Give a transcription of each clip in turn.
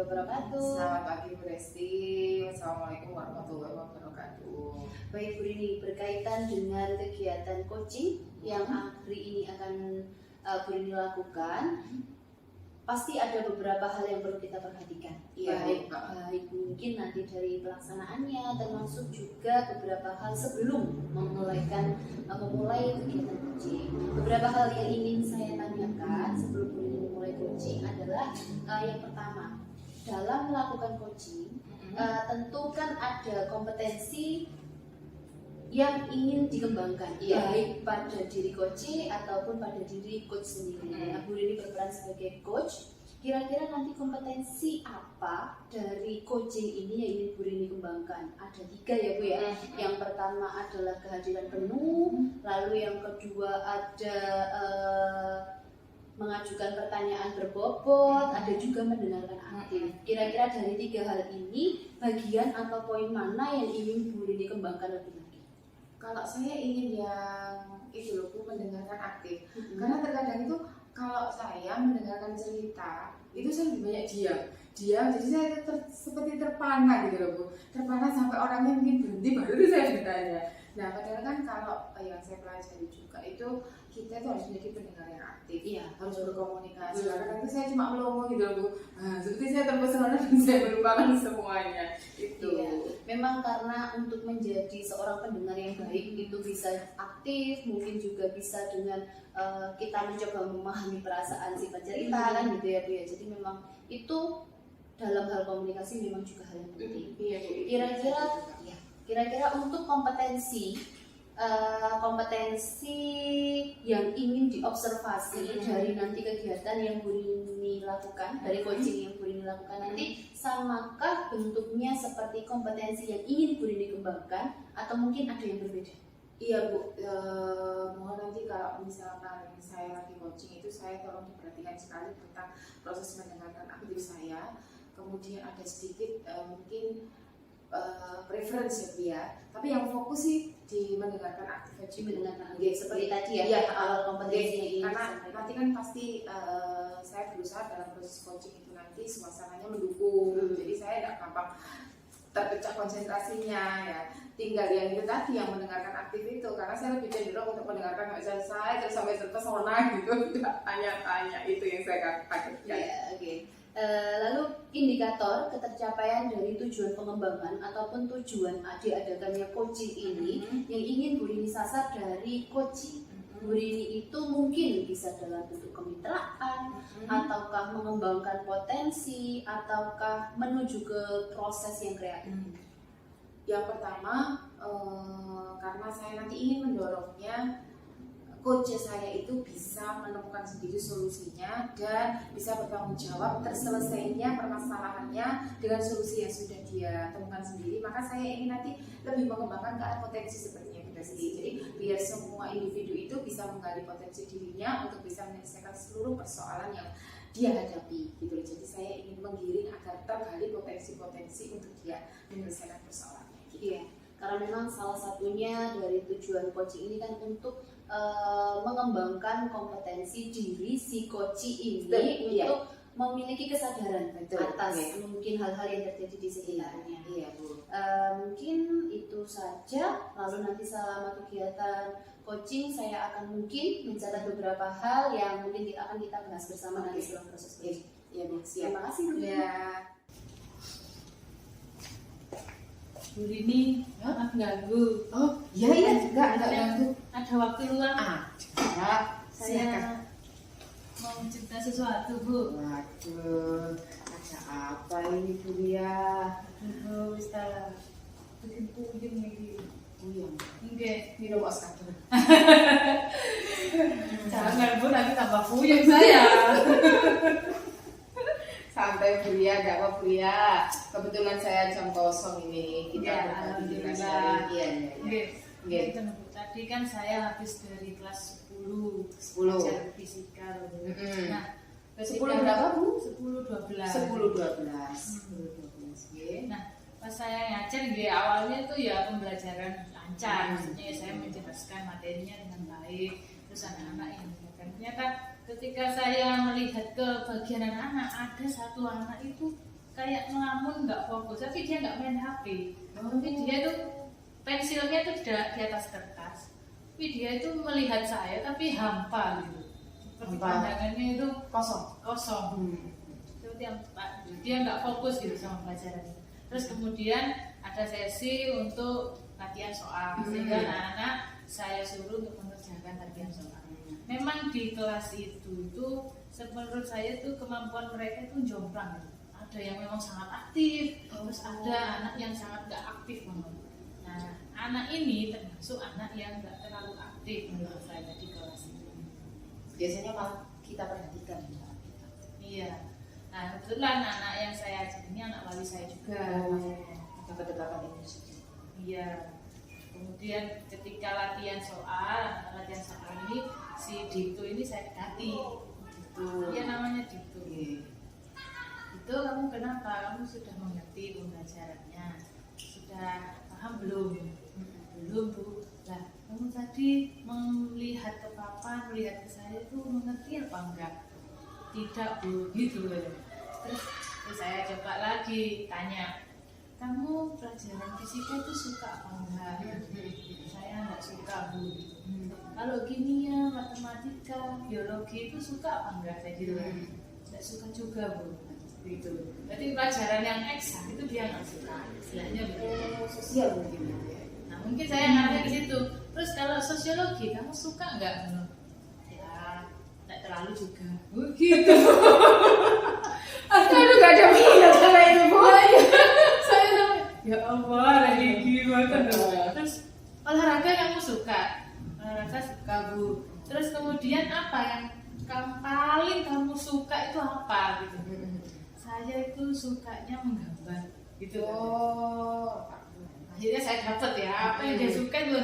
wabarakatuh. Selamat pagi Bu Resti. Assalamualaikum warahmatullahi wabarakatuh. Baik Bu Rini, berkaitan dengan kegiatan coaching yang hari ini akan Bu Rini lakukan, pasti ada beberapa hal yang perlu kita perhatikan. Iya, baik mungkin nanti dari pelaksanaannya, termasuk juga beberapa hal sebelum memulai kegiatan coaching. Beberapa hal yang ingin saya tanyakan sebelum Bu Rini memulai coaching adalah yang pertama, dalam melakukan coaching, tentu kan ada kompetensi yang ingin dikembangkan, baik pada diri coach ataupun pada diri coach sendiri. Nah, Bu Rini berperan sebagai coach. Kira-kira nanti kompetensi apa dari coaching ini yang ingin Bu Rini kembangkan? Ada 3 ya Bu ya. Yang pertama adalah kehadiran penuh, lalu yang kedua ada mengajukan pertanyaan berbobot, ada juga mendengarkan aktif. Kira-kira dari 3 hal ini, bagian atau poin mana yang ingin Bu Rini kembangkan lebih lagi? Kalau saya ingin yang itu loh Bu, mendengarkan aktif. Karena terkadang itu kalau saya mendengarkan cerita itu saya lebih banyak diam, jadi saya seperti terpana gitu loh Bu. Terpana sampai orangnya mungkin berhenti baru itu saya bertanya. Nah, padahal kan kalau yang saya pelajari juga itu kita itu harus menjadi pendengar yang aktif, harus berkomunikasi. Karena itu saya cuma melongo gitu loh Bu. Nah, seperti saya terpesona dan saya melupakan semuanya. Itu. Iya. Memang karena untuk menjadi seorang pendengar yang baik itu bisa aktif, mungkin juga bisa dengan kita mencoba memahami perasaan si pencerita kan gitu ya Bu ya. Jadi memang itu dalam hal komunikasi memang juga hal yang penting. Kira-kira untuk kompetensi yang ingin diobservasi dari nanti kegiatan yang Bu Rini lakukan, dari coaching yang Bu Rini lakukan nanti, samakah bentuknya seperti kompetensi yang ingin Bu Rini kembangkan atau mungkin ada yang berbeda? Iya Bu, mohon nanti kalau misalkan saya lagi coaching itu saya tolong diperhatikan sekali tentang proses mendengarkan aktif saya. Kemudian ada sedikit mungkin preference ya Bu ya, tapi yang fokus sih di mendengarkan aktif aja. Mendengarkan aktif seperti tadi ya, awal kompetensi yang karena nanti kan pasti saya berusaha dalam proses coaching itu nanti suasananya mendukung, jadi saya tidak gampang terpecah konsentrasinya ya. Tinggal yang itu tadi yang mendengarkan aktif itu, karena saya lebih cenderung untuk mendengarkan nggak selesai terus sampai terpesona gitu, tidak tanya-tanya, itu yang saya takutkan. Lalu indikator ketercapaian dari tujuan pengembangan ataupun tujuan diadakannya coaching ini yang ingin Bu Rini sasar dari coaching Bu Rini itu mungkin bisa dalam bentuk kemitraan, ataukah mengembangkan potensi, ataukah menuju ke proses yang kreatif. Yang pertama, karena saya nanti ingin mendorongnya coach saya itu bisa menemukan sendiri solusinya dan bisa bertanggung jawab terselesainya permasalahannya dengan solusi yang sudah dia temukan sendiri. Maka saya ingin nanti lebih mengembangkan ke arah potensi seperti yang kita sih. Jadi biar semua individu itu bisa menggali potensi dirinya untuk bisa menyelesaikan seluruh persoalan yang dia hadapi gitu. Jadi saya ingin menggiring agar tergali potensi-potensi untuk dia menyelesaikan persoalannya. Iya, karena memang salah satunya dari tujuan coaching ini kan untuk mengembangkan kompetensi diri si coach ini untuk memiliki kesadaran atas mungkin hal-hal yang terjadi di sekitarnya. Mungkin itu saja. Lalu nanti selama kegiatan coaching saya akan mungkin mencatat beberapa hal yang mungkin akan kita bahas bersama nanti setelah proses coaching. Terima kasih Bu. Bu Rini, maaf ganggu. Oh iya, enggak ganggu. Ada waktu luang? Silakan. Mau cerita sesuatu Bu. Waduh, ada apa ini Bu Ria? Aduh, bisa bikin puyeng nih. Puyeng? Enggak. Minum es kacang. Jangan Bu, nanti tambah puyeng saya. Santai Bu Ria, gak apa Bu Ria. Kebetulan saya jam kosong ini. Kita berbagi alhamdulillah. Iya. Tadi kan saya habis dari kelas 10 belajar fisika. Nah, 10 berapa Bu? 10-12. 10-12. Nah, pas saya ngajar awalnya tuh ya pembelajaran lancar, maksudnya saya menjelaskan materinya dengan baik, terus anak-anak yang mendengarkan. Ternyata ketika saya melihat ke bagian anak-anak, ada satu anak itu kayak ngelamun nggak fokus, tapi dia nggak main HP. Tapi dia tuh pensilnya tuh tidak di atas kertas, tapi dia itu melihat saya tapi hampa gitu. Seperti Hampa. pandangannya itu kosong. seperti yang dia nggak fokus gitu sama pelajarannya. Terus kemudian ada sesi untuk latihan soal, sehingga anak-anak saya suruh untuk mengerjakan latihan soal. Memang di kelas itu menurut saya tuh kemampuan mereka itu jomplang gitu. Ada yang memang sangat aktif, terus ada anak yang sangat nggak aktif banget. Nah, anak ini termasuk anak yang nggak terlalu aktif menurut saya di kelas itu. Biasanya malah kita perhatikan. Iya. Nah, kebetulan anak yang saya ajar ini anak wali saya juga. Ada kedekatan itu sih. Iya. Kemudian ketika latihan soal ini si Dito ini saya dekati. Dia namanya Dito. Itu kamu kenapa? Kamu sudah mengerti pembelajarannya? Sudah paham belum? Belum, Bu. Lah, kamu tadi melihat ke papa, melihat ke saya itu mengerti apa enggak? Tidak, Bu. Gitu. Terus saya coba lagi tanya, kamu pelajaran fisika itu suka apa enggak? Saya enggak suka, Bu. Kalau kimia, matematika, biologi itu suka apa enggak? Saya gitu. Enggak suka juga, Bu. Gitu. Jadi pelajaran yang eksak itu dia nggak suka, istilahnya begitu. Sosial mungkin. Nah mungkin saya ngarahnya ke situ. Terus kalau sosiologi kamu suka nggak? Ya nggak terlalu juga. Gitu. Aduh gak ada minat sama itu Bu. Saya sampai ya Allah lagi gimana tuh. Terus olahraga kamu suka? Olahraga suka, Bu. Terus kemudian apa yang paling kamu suka itu apa gitu? Saya itu sukanya menggambar gitu. Akhirnya saya dapat ya apa yang dia suka itu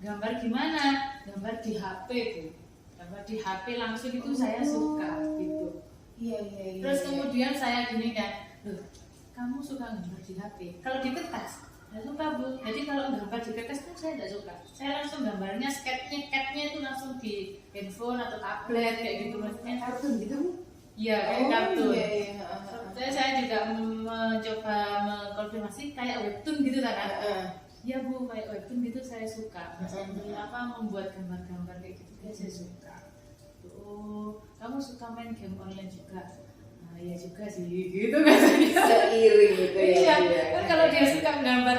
gambar gimana? Gambar di HP tuh. Gambar di HP langsung itu saya suka gitu. Iya. Terus kemudian saya gini kan, loh, kamu suka gambar di HP? Kalau di kertas, saya suka, Bu. Jadi kalau gambar di kertas itu saya tidak suka. Saya langsung gambarnya sketnya itu langsung di handphone atau tablet kayak gitu maksudnya. Kartun gitu Bu. Iya, kayak kartun. Iya. Saya juga mencoba mengkonfirmasi kayak webtoon gitu kan. Iya, Bu, kayak webtoon gitu saya suka. Membuat gambar-gambar kayak gitu saya suka. Oh, kamu suka main game online juga? Nah, iya juga sih, gitu katanya. Seiring gitu ya. Iya, kan kalau dia suka gambar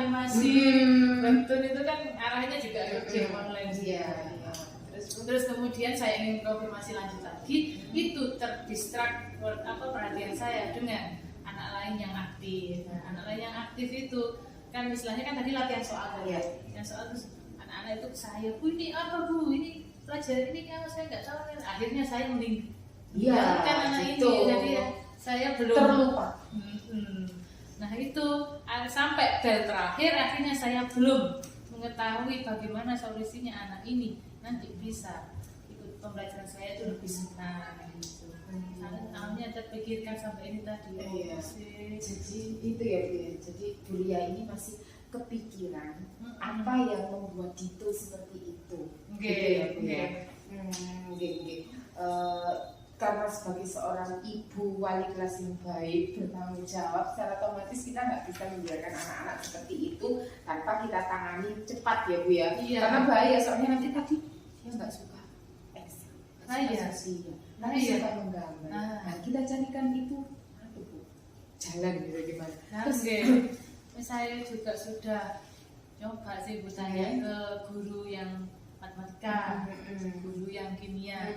animasi, webtoon itu kan arahnya juga ke game online sih. Iya. Terus kemudian saya ingin konfirmasi lanjut lagi, itu terdistrak perhatian saya dengan anak lain yang aktif. Nah, anak lain yang aktif itu kan istilahnya kan tadi latihan soal kan. Iya. Yang soal terus anak-anak itu ke saya, Bu ini apa Bu? Ini pelajaran ini kan saya nggak tahu kan. Akhirnya saya mending kan anak gitu. ini, jadi saya belum terlupa. Nah itu sampai bel terakhir akhirnya saya belum mengetahui bagaimana solusinya anak ini nanti bisa ikut pembelajaran saya itu lebih senang gitu. Awalnya terpikirkan sampai ini tadi. Iya. Jadi itu ya Bu ya. Jadi Bu Lia ini masih kepikiran apa yang membuat Dito seperti itu. Oke. Gitu ya Bu ya. Karena sebagai seorang ibu wali kelas yang baik bertanggung jawab, secara otomatis kita nggak bisa membiarkan anak-anak seperti itu tanpa kita tangani cepat ya Bu ya. Iya. Karena bahaya soalnya nanti tadi dia nggak suka eksak, Iya. nanti Iya. suka menggambar. Nah kita carikan itu Bu, jalan gitu gimana? Terus saya juga sudah coba sih Bu tanya ke guru yang matematika, guru yang kimia.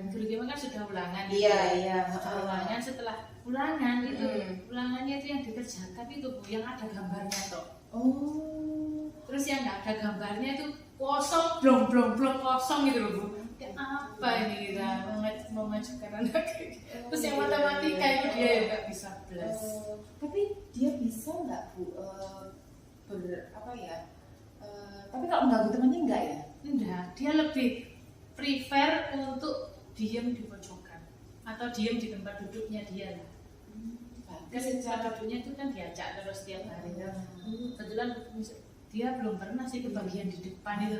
Guru kimia kan sudah ulangan. Iya. Ulangan setelah ulangan itu ulangannya itu yang dikerjakan itu Bu yang ada gambarnya toh. Oh. Terus yang nggak ada gambarnya itu kosong, blong kosong gitu loh Bu. Ya, apa ini kita memajukan anak kayak gitu. Terus yang matematika itu dia yang nggak bisa belas. Tapi dia bisa nggak Bu tapi kalau mengganggu temannya enggak ya? Enggak, dia lebih prefer untuk diem di pojokan atau diem di tempat duduknya dia lah. Kan tempat duduknya itu kan diajak terus setiap hari. Kebetulan dia belum pernah sih ke bagian di depan itu.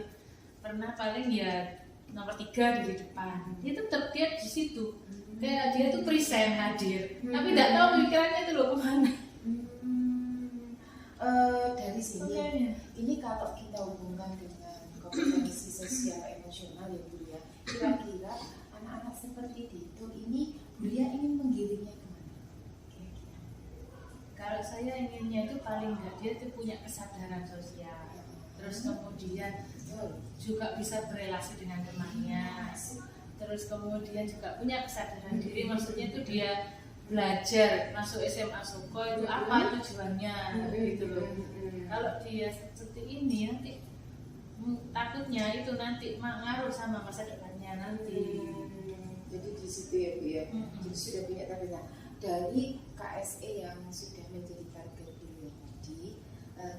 Pernah paling ya nomor 3 di depan. Dia tetap dia di situ. kayak dia tuh present hadir, tapi nggak tahu pikirannya itu loh kemana. Dari sini, Makanya. ini kalau kita hubungkan dengan kompetensi sosial emosional ya Bu ya, kira-kira anak-anak seperti itu ini Bu Lia ingin menggiringnya kemana? Kira-kira. Kalau saya inginnya itu paling nggak dia tuh punya kesadaran sosial, terus kemudian juga bisa berelasi dengan temannya, terus kemudian juga punya kesadaran diri, maksudnya itu dia belajar masuk SMA Soko itu apa tujuannya gitu loh. Kalau dia seperti ini nanti takutnya itu nanti ngaruh sama masa depannya nanti. Jadi di situ ya Bu ya, jadi sudah punya targetnya. Dari KSE yang sudah menjadi target beliau tadi,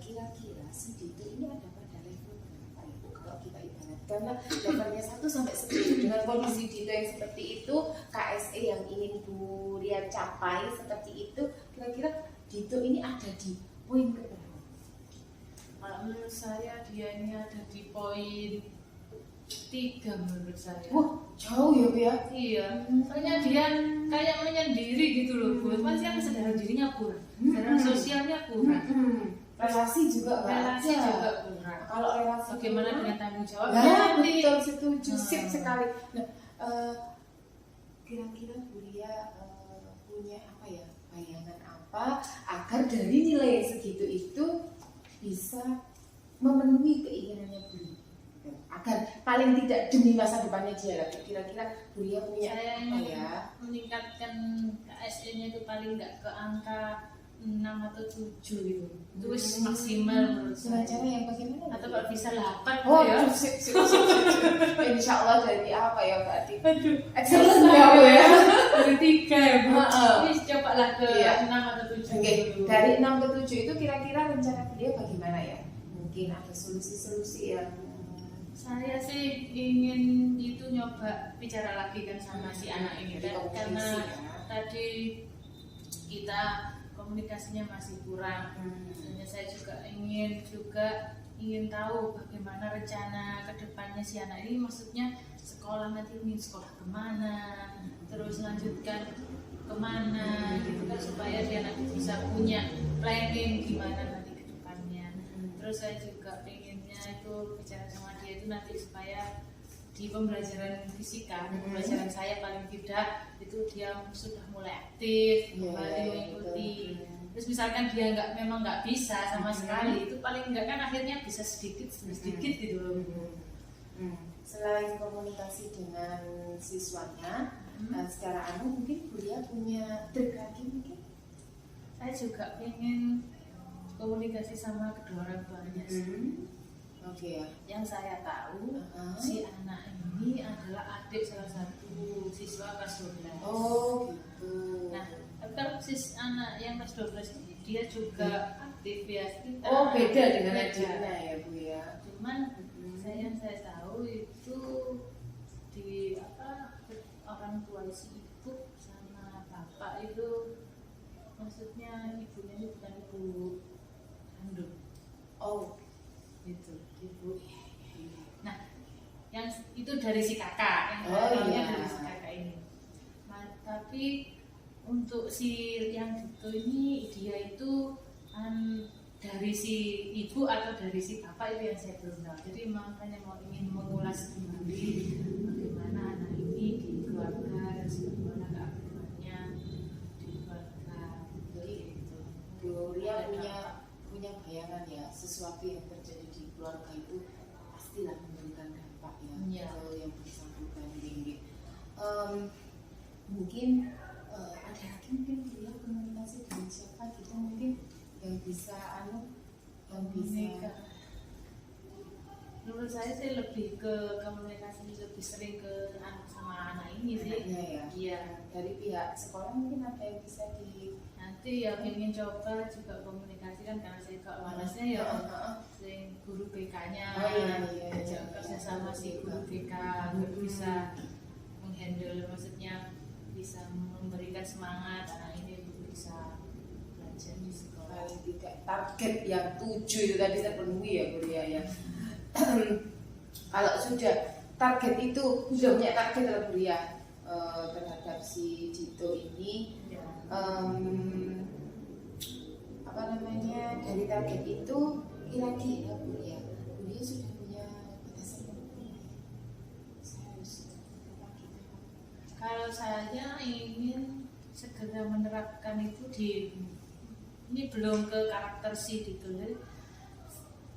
kira-kira si Dito ini ada pada level berapa Ibu? Kalau kita ibaratkan levelnya 1 sampai 10 dengan kondisi Dito yang seperti itu, KSE yang ingin Bu Lia capai seperti itu, kira-kira Dito ini ada di poin berapa? Kalau menurut saya dia ini ada di poin 3 menurut saya. Wah, jauh ya Bu ya? Iya, soalnya dia kayak menyendiri gitu loh Bu. Pasti kan kesadaran dirinya kurang, kesadaran sosialnya kurang, Relasi juga nggak relasi ada. juga kurang. Kalau relasi Bagaimana dengan tanggung jawab? ya, nanti? betul, setuju, sip sekali. Nah, kira-kira Bu Lia punya apa ya, bayangan apa agar dari nilai yang segitu itu bisa memenuhi keinginannya Bu Lia? Agar paling tidak demi masa depannya dia lagi. Kira-kira Bu Lia punya Saya apa ya? meningkatkan KSE-nya itu paling nggak ke angka 6 atau 7 gitu. Itu wis maksimal menurut Dengan saya. cara yang bagaimana? Atau kalau bisa 8 Oh, ya. sip. Insya Allah dari apa ya berarti? Aduh, Excellent ya Bu ya. dari 3 ya Bu. Heeh. Ini cobalah ke Iya. 6 atau 7 Oke, dulu. dari 6 ke 7 itu kira-kira rencana beliau bagaimana ya? Mungkin ada solusi-solusi yang Saya sih ingin itu nyoba bicara lagi kan sama si anak ini dari kan, kognisi karena ya. tadi kita komunikasinya masih kurang. Hanya saya juga ingin tahu bagaimana rencana kedepannya si anak ini, maksudnya sekolah nanti ingin sekolah kemana, terus lanjutkan kemana gitu kan, supaya dia nanti bisa punya planning gimana nanti kedepannya. Terus saya juga pengennya itu bicara sama dia itu nanti supaya di pembelajaran fisika, pembelajaran saya paling tidak itu dia sudah mulai aktif, kembali mengikuti. Terus misalkan dia memang nggak bisa sama sekali, itu paling nggak kan akhirnya bisa sedikit gitu loh. Selain komunikasi dengan siswanya, secara mungkin Bu Lia punya trik lagi mungkin? Saya juga pengen komunikasi sama kedua orang tuanya sih. Oke ya. Yang saya tahu si anak ini adalah adik salah satu siswa kelas 12. Oh gitu. Nah, kalau anak yang kelas 12 ini dia juga aktif ya kita. Oh beda dengan Beda. adiknya ya Bu ya. Cuman yang saya tahu itu di orang tua si ibu sama bapak itu, maksudnya ibunya ini bukan ibu kandung. Oh Itu ibu. Nah, yang itu dari si kakak, yang Oh, tahunya iya. dari si kakak ini. Nah, tapi untuk si yang itu ini dia itu dari si ibu atau dari si bapak itu yang saya belum tahu. Jadi makanya ingin mengulas kembali bagaimana anak ini di keluarga dan bagaimana keaktifannya di keluarga. Jadi Bu Lia punya bayangan ya, sesuatu yang terjadi di keluarga itu pastilah memberikan dampak ya ke yang bersangkutan. Mungkin ada lagi mungkin Bu Lia komunikasi dengan siapa gitu mungkin yang bisa menurut saya sih lebih ke komunikasi lebih sering ke anak sama anak ini sih. anaknya ya. Iya. Dari pihak sekolah mungkin ada yang bisa di Nanti ya ingin coba juga komunikasi kan, karena saya kok malasnya ya sing guru BK-nya ajak kerja sama si guru BK agar bisa menghandle, maksudnya bisa memberikan semangat anak ini untuk bisa belajar di sekolah. paling tidak target yang 7 itu tadi terpenuhi ya Bu Lia ya. Kalau sudah target itu sudah punya target Bu Lia terhadap si Dito ini Ya. Dari target itu kira-kira Bu ya sudah punya batasan berapa? Saya harus apa gitu. Kalau saya ingin segera menerapkan itu ini belum ke karakter si Dito. Jadi,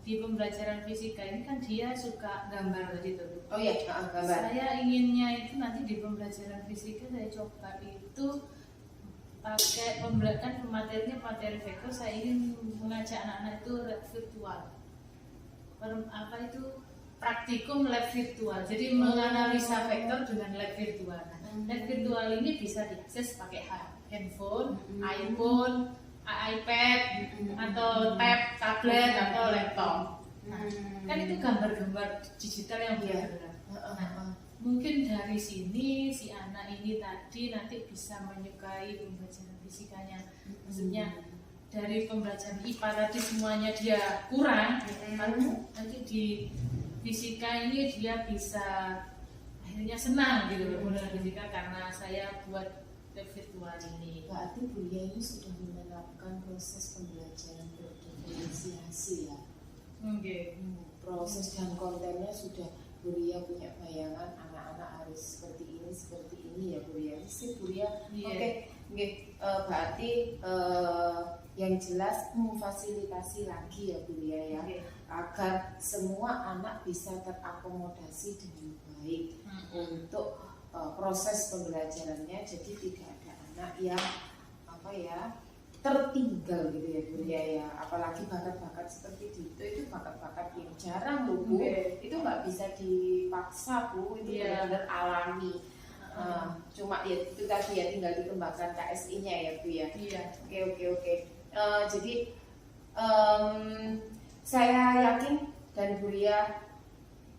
di pembelajaran fisika ini kan dia suka gambar gitu. Oh iya, gambar. Saya inginnya itu nanti di pembelajaran fisika saya coba itu pakai pembelajaran materinya materi vektor. Saya ingin mengajak anak-anak itu lab virtual. Apa itu praktikum lab virtual. Jadi menganalisa vektor dengan lab virtual. Lab virtual ini bisa diakses pakai handphone, iPhone, iPad, atau tablet atau laptop. Nah, kan itu gambar-gambar digital yang benar-benar. Mungkin dari sini si anak ini tadi nanti bisa menyukai pembelajaran fisikanya. Maksudnya dari pembelajaran IPA tadi semuanya dia kurang, nanti di fisika ini dia bisa akhirnya senang gitu loh dengan fisika karena saya buat lab virtual ini. Berarti Bu Lia ini sudah menerapkan proses pembelajaran berdiferensiasi ya. Proses dan kontennya sudah Bu Lia punya bayangan anak-anak harus seperti ini ya Bu Lia. Sip Bu Lia. Oke. Berarti yang jelas memfasilitasi lagi ya Bu Lia ya, agar semua anak bisa terakomodasi dengan baik untuk proses pembelajarannya. Jadi tidak ada anak yang tertinggal gitu ya Bu Lia ya. Apalagi bakat-bakat seperti itu bakat-bakat yang jarang loh Bu. Itu nggak bisa dipaksa Bu, itu benar-benar alami. Cuma ya itu tadi ya tinggal dikembangkan KSI-nya ya Bu ya. Oke. Jadi saya yakin dan Bu Lia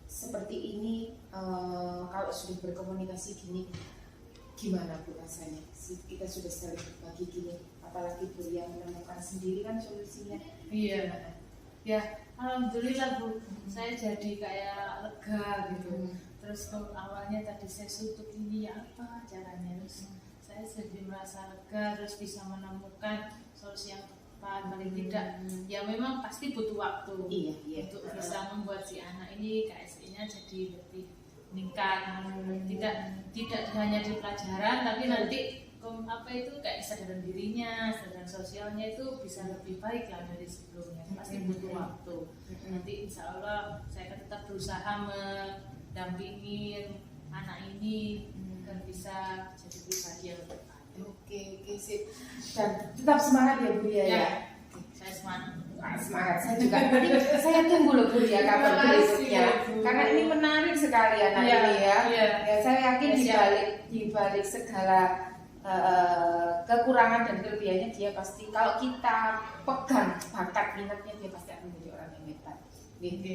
seperti ini kalau sudah berkomunikasi gini gimana Bu rasanya? Kita sudah sering berbagi gini, apalagi Bu Lia menemukan sendiri kan solusinya. Iya. Ya, alhamdulillah Bu, saya jadi kayak lega gitu. Terus awalnya tadi saya suntuk ini ya apa caranya, terus saya jadi merasa lega, terus bisa menemukan solusi yang tepat. Paling tidak ya memang pasti butuh waktu untuk bisa membuat si anak ini KSI-nya jadi lebih meningkat. Tidak hanya di pelajaran tapi nanti kayak kesadaran dirinya, kesadaran sosialnya itu bisa lebih baik lah dari sebelumnya. Pasti butuh waktu. Nanti insya Allah saya akan tetap berusaha mendampingin anak ini dan bisa jadi pribadi yang lebih baik. Oke, sip. Dan tetap semangat ya Bu Lia ya. Saya semangat. Semangat saya juga. Jadi saya tunggu loh Bu Lia kabar berikutnya. Karena ini menarik sekali anak ini ya. Ya saya yakin di balik segala kekurangan dan kelebihannya dia pasti, kalau kita pegang bakat minatnya, dia pasti akan menjadi orang yang hebat.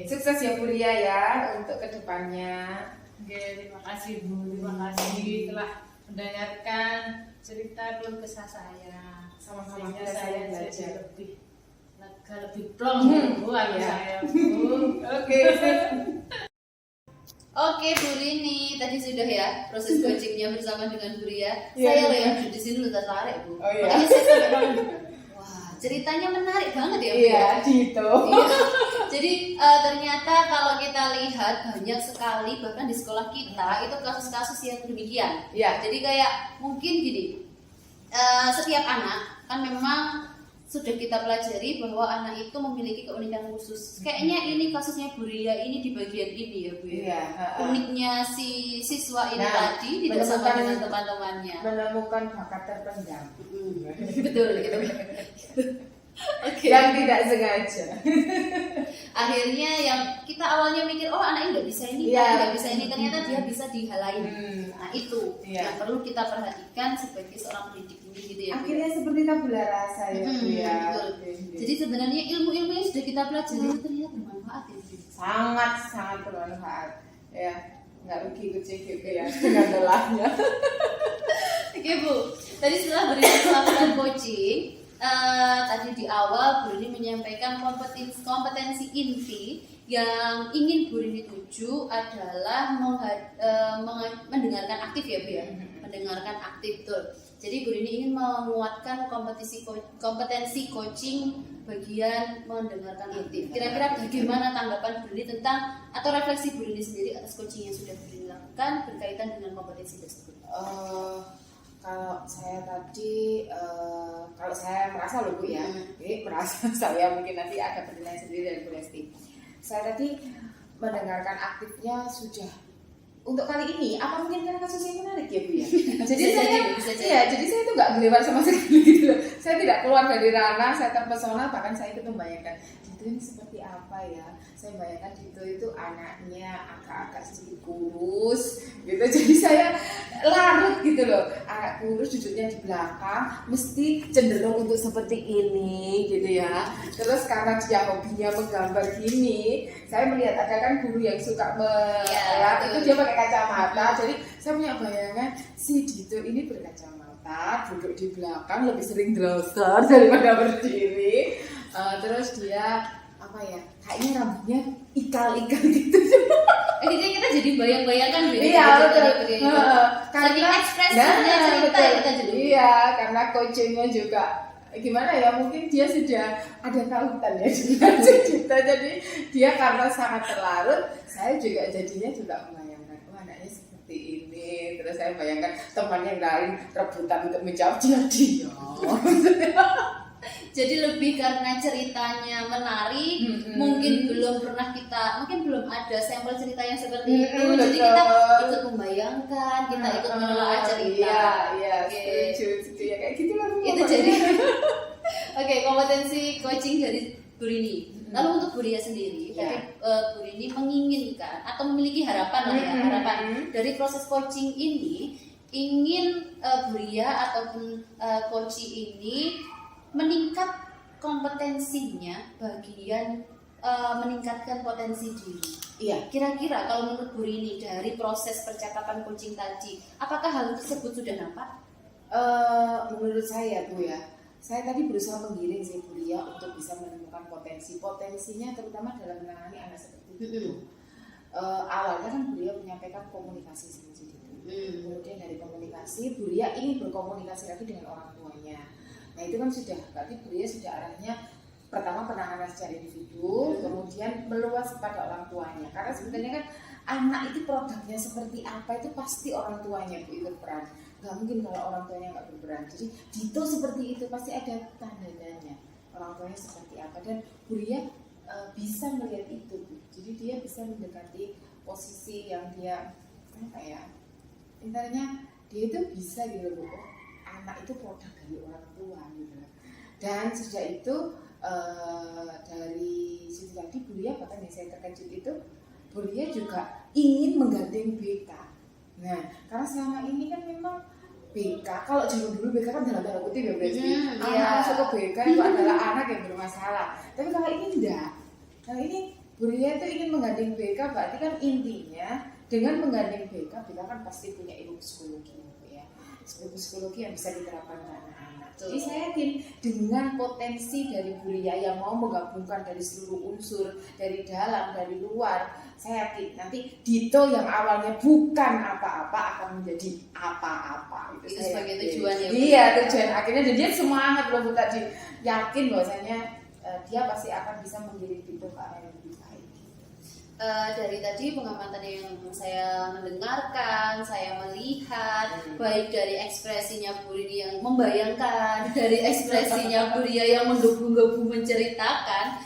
Sukses ya Bu Lia ya untuk kedepannya. Terima kasih Bu, terima kasih telah mendengarkan cerita keluh kesah saya. Sama-sama sehingga saya jadi belajar lebih lega, lebih plong Bu, saya Bu. Oke Bu Rini, tadi sudah ya proses coachingnya bersama dengan Bu Ria. Saya loh yang di sini udah tertarik Bu. Makanya saya sampai wah ceritanya menarik banget ya Bu. Iya, gitu. Jadi ternyata kalau kita lihat banyak sekali bahkan di sekolah kita itu kasus-kasus yang demikian. Jadi kayak mungkin gini, setiap anak kan memang sudah kita pelajari bahwa anak itu memiliki keunikan khusus. Kayaknya ini kasusnya Bu Ria ini di bagian ini ya Bu. Uniknya si siswa ini tadi tidak sama dengan teman-temannya. Menemukan bakat terpendam. Betul gitu. Yang tidak sengaja. Akhirnya yang kita awalnya mikir anak ini nggak bisa ini, nggak bisa ini, ternyata dia bisa di hal lain. Nah itu yang perlu kita perhatikan sebagai seorang pendidik ini gitu ya. Akhirnya seperti tabula rasa ya Bu ya. Jadi sebenarnya ilmu-ilmu yang sudah kita pelajari itu ternyata bermanfaat ya. Sangat bermanfaat ya. Nggak rugi ikut CGP ya dengan lelahnya. Oke Bu, tadi setelah melakukan coaching, tadi di awal Bu Rini menyampaikan kompetensi inti yang ingin Bu Rini tuju adalah mendengarkan aktif ya Bu ya, mendengarkan aktif betul. Jadi Bu Rini ingin menguatkan kompetensi coaching bagian mendengarkan aktif. Kira-kira bagaimana tanggapan Bu Rini tentang atau refleksi Bu Rini sendiri atas coaching yang sudah Bu Rini lakukan berkaitan dengan kompetensi tersebut? Kalau saya tadi, kalau saya merasa loh Bu ya, ini merasa saya mungkin nanti ada penilaian sendiri dari Bu Lesti. Saya tadi mendengarkan aktifnya sudah untuk kali ini, apa mungkin karena kasusnya menarik ya Bu ya? Jadi jadi saya itu nggak gelewar sama sekali gitu loh. Saya tidak keluar dari ranah, saya terpesona, bahkan saya itu membayangkan Dito ini seperti apa ya? Saya bayangkan Dito itu anaknya agak-agak sedikit kurus gitu. Jadi saya larut gitu loh. Anak kurus duduknya di belakang, mesti cenderung untuk seperti ini gitu ya. Terus karena dia hobinya menggambar gini, saya melihat ada kan guru yang suka itu dia pakai kacamata. Jadi saya punya bayangan si Dito ini berkacamata, duduk di belakang, lebih sering drosor daripada berdiri. Terus dia apa ya, kayaknya rambutnya ikal-ikal gitu. Ini kita jadi bayang-bayangkan gitu. Iya betul. Karena ekspresinya cerita kita jadi. Iya, karena coachingnya juga gimana ya, mungkin dia sudah ada kautan ya dengan cerita. Jadi dia karena sangat terlarut, saya juga jadinya juga membayangkan, wah anaknya seperti ini. Terus saya bayangkan temannya yang lain rebutan untuk menjawab dia. Jadi lebih karena ceritanya menarik, mungkin belum ada sampel cerita yang seperti itu. Jadi kita ikut membayangkan, kita ikut menelaah cerita. Iya, setuju ya kayak gitu lah. Itu jadi oke, kompetensi coaching dari Bu Rini. Lalu untuk Bu Ria sendiri, tadi Bu Rini menginginkan atau memiliki harapan harapan dari proses coaching ini, ingin Bu Ria ataupun coaching ini meningkat kompetensinya bagian meningkatkan potensi diri. Iya. Kira-kira kalau menurut Bu Rini dari proses percakapan coaching tadi, apakah hal tersebut sudah nampak? Menurut saya Bu ya, saya tadi berusaha menggiring si Bu Ria untuk bisa menemukan potensinya terutama dalam menangani anak seperti itu. Awalnya kan Bu Ria menyampaikan komunikasi seperti itu. Kemudian dari komunikasi Bu Ria ingin berkomunikasi lagi dengan orang tuanya. Nah itu kan sudah, berarti Bu Ria sudah arahnya pertama penanganan secara individu, kemudian meluas kepada orang tuanya. Karena sebenarnya kan anak itu produknya seperti apa itu pasti orang tuanya Bu ikut peran. Gak mungkin kalau orang tuanya nggak berperan. Jadi Dito seperti itu pasti ada tanda-tandanya orang tuanya seperti apa, dan Bu Ria bisa melihat itu Bu. Jadi dia bisa mendekati posisi yang dia apa ya, intinya dia itu bisa gitu loh, anak itu produk dari orang tua gitu. Dan sejak itu dari situ tadi Bu Ria, bahkan yang saya terkejut itu Bu Ria juga ingin menggandeng BK. Nah karena selama ini kan memang BK, kalau zaman dulu BK kan dalam tanda kutip ya berarti anak masuk ke BK itu adalah anak yang bermasalah. Tapi kalau ini enggak, kalau ini Bu Ria itu ingin menggandeng BK, berarti kan intinya dengan menggandeng BK kan pasti punya ilmu psikologi ya, ilmu psikologi yang bisa diterapkan ke anak-anak. Jadi saya yakin dengan potensi dari Bu Ria yang mau menggabungkan dari seluruh unsur, dari dalam, dari luar, saya yakin nanti Dito yang awalnya bukan apa-apa akan menjadi apa-apa. Itu sebagai tujuan ya. Iya, tujuan akhirnya, dan dia semangat loh Bu tadi, yakin bahwasanya dia pasti akan bisa mengirim Dito ke arah yang lebih baik. Dari tadi pengamatan yang saya mendengarkan, saya melihat baik dari ekspresinya Bu Rini yang membayangkan, dari ekspresinya Bu Ria yang menggebu-gebu menceritakan,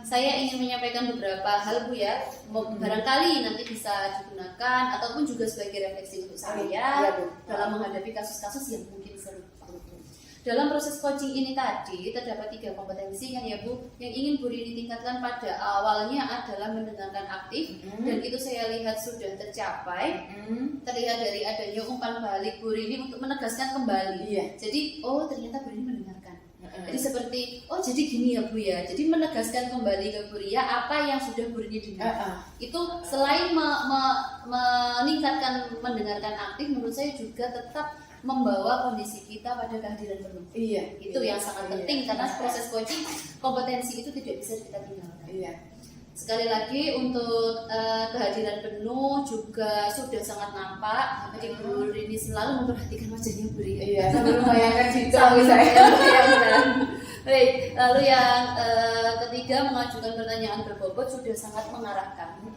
saya ingin menyampaikan beberapa hal Bu ya, barangkali nanti bisa digunakan ataupun juga sebagai refleksi untuk saya dalam menghadapi kasus-kasus yang mungkin serupa. Dalam proses coaching ini tadi terdapat 3 kompetensi kan ya Bu, yang ingin Bu Rini tingkatkan pada awalnya adalah mendengarkan aktif, dan itu saya lihat sudah tercapai. Terlihat dari adanya umpan balik Bu Rini untuk menegaskan kembali. Jadi ternyata Bu Rini mendengarkan. Jadi seperti jadi gini ya Bu ya. Jadi menegaskan kembali ke Bu Ria apa yang sudah Bu Rini dengar. Itu selain meningkatkan mendengarkan aktif, menurut saya juga tetap membawa kondisi kita pada kehadiran penuh. Itu yang sangat penting karena proses coaching kompetensi itu tidak bisa kita tinggalkan. Sekali lagi untuk kehadiran penuh juga sudah sangat nampak. Jadi Bu Rini selalu memperhatikan wajahnya Bu Rini. Iya, sambil membayangkan situ Sambil saya. membayangkan. Baik, lalu yang ketiga mengajukan pertanyaan berbobot sudah sangat mengarahkan.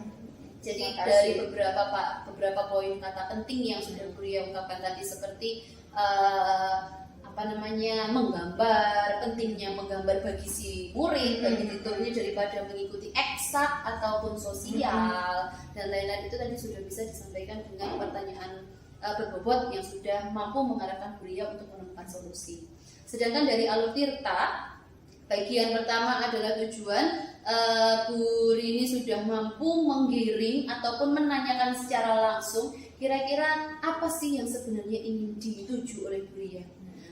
Jadi Terima kasih. dari beberapa poin kata penting yang sudah Bu Ria ungkapkan tadi seperti menggambar, pentingnya menggambar bagi si murid bagi tutornya daripada mengikuti eksak ataupun sosial dan lain-lain, itu tadi sudah bisa disampaikan dengan pertanyaan berbobot yang sudah mampu mengarahkan Bu Ria untuk menemukan solusi. Sedangkan dari Alur Tirta, bagian pertama adalah tujuan. Bu Rini sudah mampu menggiring ataupun menanyakan secara langsung kira-kira apa sih yang sebenarnya ingin dituju oleh Bu Ria.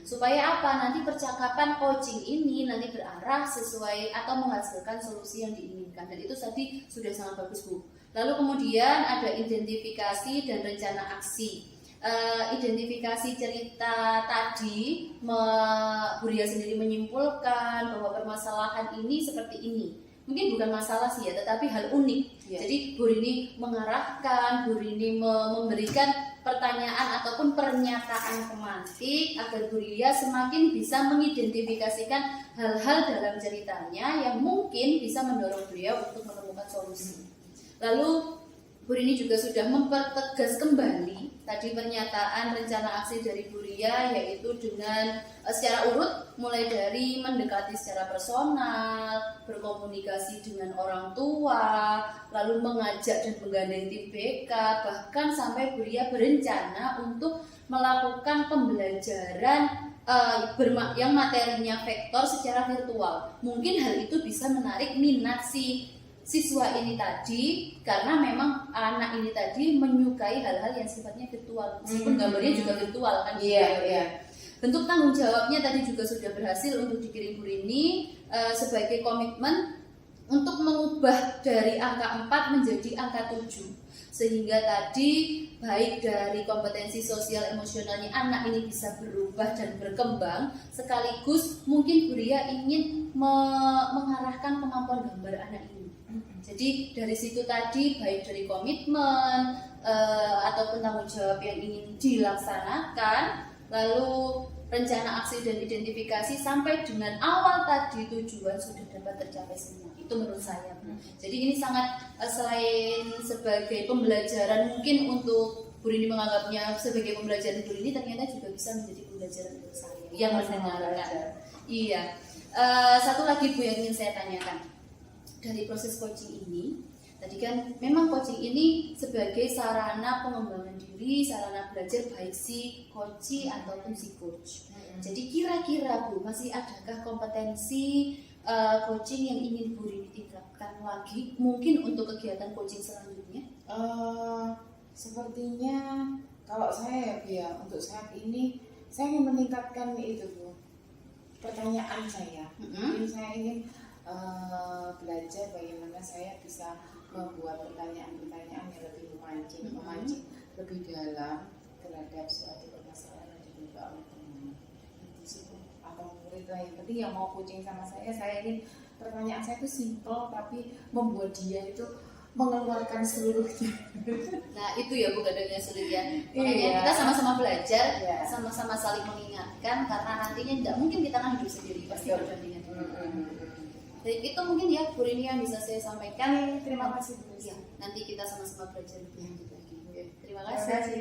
Supaya apa? Nanti percakapan coaching ini nanti berarah sesuai atau menghasilkan solusi yang diinginkan. Dan itu tadi sudah sangat bagus Bu. Lalu kemudian ada identifikasi dan rencana aksi. Identifikasi cerita tadi, Bu Ria sendiri menyimpulkan bahwa permasalahan ini seperti ini. Mungkin bukan masalah sih ya, tetapi hal unik. Ya. Jadi Bu Rini mengarahkan, Bu Rini memberikan pertanyaan ataupun pernyataan pemantik agar Bu Ria semakin bisa mengidentifikasikan hal-hal dalam ceritanya yang mungkin bisa mendorong Bu Ria untuk menemukan solusi. Lalu Bu Rini juga sudah mempertegas kembali tadi pernyataan rencana aksi dari Bu Ria, yaitu dengan secara urut mulai dari mendekati secara personal, berkomunikasi dengan orang tua, lalu mengajak dan menggandeng tim BK, bahkan sampai Bu Ria berencana untuk melakukan pembelajaran yang materinya vektor secara virtual. Mungkin hal itu bisa menarik minat si siswa ini tadi, karena memang anak ini tadi menyukai hal-hal yang sifatnya virtual, meskipun gambarnya juga virtual kan. Iya. Bentuk tanggung jawabnya tadi juga sudah berhasil untuk dikirim Bu Rini sebagai komitmen untuk mengubah dari angka 4 menjadi angka 7, sehingga tadi baik dari kompetensi sosial emosionalnya anak ini bisa berubah dan berkembang, sekaligus mungkin Bu Ria ingin mengarahkan kemampuan gambar anak ini. Jadi dari situ tadi baik dari komitmen ataupun tanggung jawab yang ingin dilaksanakan, lalu rencana aksi dan identifikasi sampai dengan awal tadi tujuan sudah dapat tercapai semua. Itu menurut saya. Jadi ini sangat selain sebagai pembelajaran, mungkin untuk Bu Rini menganggapnya sebagai pembelajaran Bu Rini, ternyata juga bisa menjadi pembelajaran untuk saya yang mendengarkan. Iya. Satu lagi Bu yang ingin saya tanyakan. Dari proses coaching ini, tadi kan memang coaching ini sebagai sarana pengembangan diri, sarana belajar baik si coach ataupun si coach. Jadi kira-kira Bu, masih adakah kompetensi coaching yang ingin Bu Rini tingkatkan lagi, mungkin untuk kegiatan coaching selanjutnya? Sepertinya kalau saya ya untuk saat ini saya ingin meningkatkan itu Bu, pertanyaan saya. Mungkin saya ingin belajar bagaimana saya bisa membuat pertanyaan-pertanyaan yang lebih memancing lebih dalam terhadap suatu permasalahan yang dibuka oleh teman atau murid lain. Penting yang mau coaching sama saya ingin pertanyaan saya itu simple tapi membuat dia itu mengeluarkan seluruhnya. Nah itu ya Bu, kadangnya sulit ya. Makanya kita sama-sama belajar, sama-sama saling mengingatkan, karena nantinya tidak mungkin kita kan hidup sendiri, pasti berdampingan. Jadi itu mungkin ya Bu Rini yang bisa saya sampaikan. Terima kasih Bu. Ya, nanti kita sama-sama belajar lebih lanjut lagi. Terima Terima kasih. kasih.